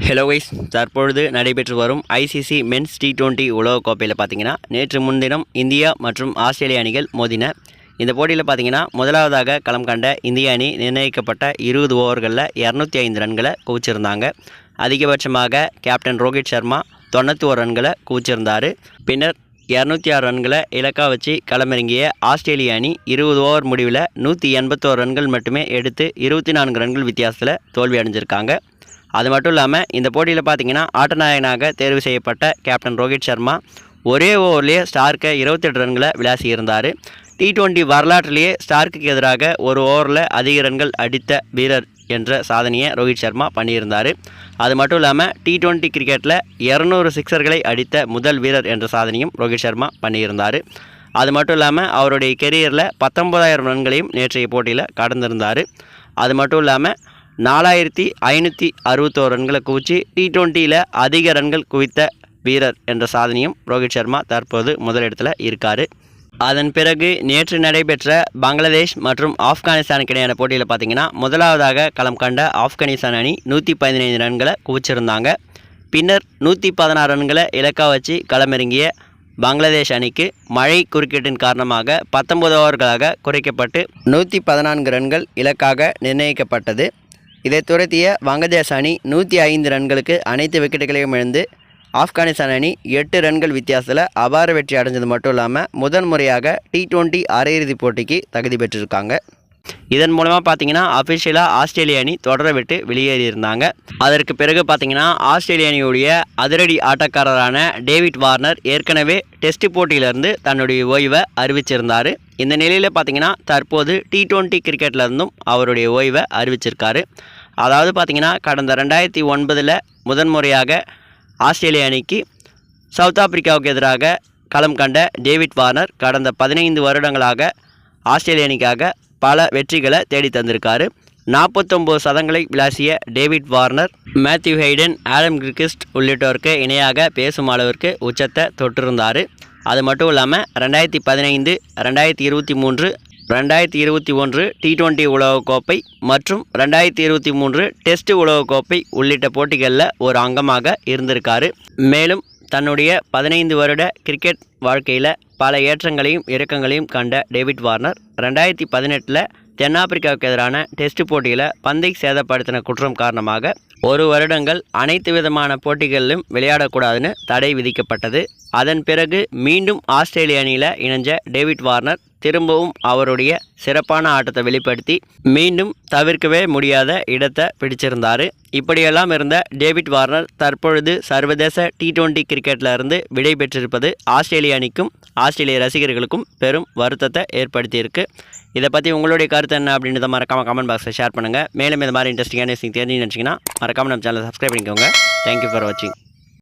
Hello wise தற்பொழுது நடைபெற்று வரும் ஐசிசி மென்ஸ் T20 உலகக்கோப்பையில் பார்த்தீங்கன்னா நேற்று முன்தினம் இந்தியா மற்றும் ஆஸ்திரேலிய அணிகள் மோதின. இந்த போட்டியில் பார்த்தீங்கன்னா முதலாவதாக களம் கண்ட இந்திய அணி நிர்ணயிக்கப்பட்ட 20 ஓவர்களில் 205 ரன்களை குவிச்சிருந்தாங்க. அதிகபட்சமாக கேப்டன் ரோஹித் சர்மா 91 ரன்களை குவிச்சிருந்தார். பின்னர் 206 ரன்களை இலக்காக வச்சு களமிறங்கிய ஆஸ்திரேலிய அணி 20 ஓவர் முடிவில் 181 ரன்கள் மட்டுமே எடுத்து 24 ரன்கள் வித்தியாசத்தில் தோல்வி அடைஞ்சிருக்காங்க. அது மட்டும் இல்லாமல் இந்த போட்டியில் பார்த்தீங்கன்னா ஆட்டநாயகனாக தேர்வு செய்யப்பட்ட கேப்டன் ரோஹித் சர்மா ஒரே ஓவர்லேயே ஸ்டார்க்கை 28 ரன்களை விளாசி இருந்தார். T20 வரலாற்றிலேயே ஸ்டார்க்கு எதிராக ஒரு ஓவரில் அதிக ரன்கள் அடித்த வீரர் என்ற சாதனையை ரோஹித் சர்மா பண்ணியிருந்தார். அது மட்டும் இல்லாமல் T20 கிரிக்கெட்டில் 200 சிக்ஸர்களை அடித்த முதல் வீரர் என்ற சாதனையும் ரோஹித் சர்மா பண்ணியிருந்தார். அது மட்டும் இல்லாமல் அவருடைய கெரியரில் 19,000 ரன்களையும் நேற்றைய போட்டியில் கடந்திருந்தார். அது மட்டும் இல்லாமல் 4,561 ரன்களை குவிச்சு T20யில் அதிக ரன்கள் குவித்த வீரர் என்ற சாதனையும் ரோஹித் சர்மா தற்போது முதலிடத்தில் இருக்கார். அதன் பிறகு நேற்று நடைபெற்ற பங்களாதேஷ் மற்றும் ஆப்கானிஸ்தானுக்கு இடையான போட்டியில் பார்த்தீங்கன்னா முதலாவதாக களம் கண்ட ஆப்கானிஸ்தான் அணி 115 ரன்களை குவிச்சிருந்தாங்க. பின்னர் 116 ரன்களை இலக்காக வச்சு களமிறங்கிய பங்களாதேஷ் அணிக்கு மழை குறுக்கீட்டின் காரணமாக 19 ஓவர்களாக குறைக்கப்பட்டு 114 ரன்கள் இலக்காக நிர்ணயிக்கப்பட்டது. இதை துரத்திய வங்கதேச அணி 105 ரன்களுக்கு அனைத்து விக்கெட்டுகளையும் இழந்து ஆப்கானிஸ்தான் அணி 8 ரன்கள் வித்தியாசத்தில் அபார வெற்றி அடைஞ்சது மட்டும் இல்லாமல் முதன் முறையாக T20 அரையிறுதிப் போட்டிக்கு தகுதி பெற்றிருக்காங்க. இதன் மூலமாக பார்த்தீங்கன்னா அஃபிஷியலாக ஆஸ்திரேலிய அணி தொடர விட்டு வெளியேறியிருந்தாங்க. அதற்கு பிறகு பார்த்தீங்கன்னா ஆஸ்திரேலிய அணியுடைய அதிரடி ஆட்டக்காரரான டேவிட் வார்னர் ஏற்கனவே டெஸ்ட் போட்டியிலிருந்து தன்னுடைய ஓய்வை அறிவிச்சிருந்தார். இந்த நிலையில் பார்த்தீங்கன்னா தற்போது T20 கிரிக்கெட்லேருந்தும் அவருடைய ஓய்வை அறிவிச்சிருக்காரு. அதாவது பார்த்தீங்கன்னா கடந்த 2009 முதன்முறையாக ஆஸ்திரேலிய அணிக்கு சவுத் ஆப்பிரிக்காவுக்கு எதிராக களம் கண்ட டேவிட் வார்னர் கடந்த 15 வருடங்களாக ஆஸ்திரேலிய அணிக்காக பல வெற்றிகளை தேடி தந்திருக்காரு. 49 சதங்களை விளாசிய David Warner Matthew Hayden, Adam Gilchrist உள்ளிட்டோருக்கு இணையாக பேசும் அளவிற்கு உச்சத்தை தொட்டிருந்தார். அது மட்டும் இல்லாமல் 2015, 2023, 2021 T20 உலகக்கோப்பை மற்றும் 2023 டெஸ்ட் உலகக்கோப்பை உள்ளிட்ட போட்டிகளில் ஒரு அங்கமாக இருந்திருக்காரு. மேலும் தன்னுடைய 15 வருட கிரிக்கெட் வாழ்க்கையில் பல ஏற்றங்களையும் இறக்கங்களையும் கண்ட டேவிட் வார்னர் 2018 தென்னாப்பிரிக்காவுக்கு எதிரான டெஸ்ட் போட்டியில் பந்தை சேதப்படுத்தின குற்றம் காரணமாக 1 வருடங்கள் அனைத்து விதமான போட்டிகளிலும் விளையாடக்கூடாதுன்னு தடை விதிக்கப்பட்டது. அதன் பிறகு மீண்டும் ஆஸ்திரேலிய அணியில் இணைஞ்ச டேவிட் வார்னர் திரும்பவும் அவருடைய சிறப்பான ஆட்டத்தை வெளிப்படுத்தி மீண்டும் தவிர்க்கவே முடியாத இடத்தை பிடிச்சிருந்தார். இப்படியெல்லாம் இருந்த டேவிட் வார்னர் தற்பொழுது சர்வதேச T20 கிரிக்கெட்டில் இருந்து விடை பெற்றிருப்பது ஆஸ்திரேலிய அணிக்கும் ஆஸ்திரேலிய ரசிகர்களுக்கும் பெரும் வருத்தத்தை ஏற்படுத்தியிருக்கு. இதை பற்றி உங்களுடைய கருத்து என்ன அப்படின்றத மறக்காமல் கமெண்ட் பாக்ஸில் ஷேர் பண்ணுங்கள். மேலும் இந்த மாதிரி இன்ட்ரெஸ்டிங்கான விஷயம் தெரிஞ்சுன்னு நினச்சிங்கன்னா மறக்காமல் நம்ம சேனலை சப்ஸ்கிரைப் பண்ணிக்கோங்க. தேங்க்யூ ஃபார் வாட்சிங்.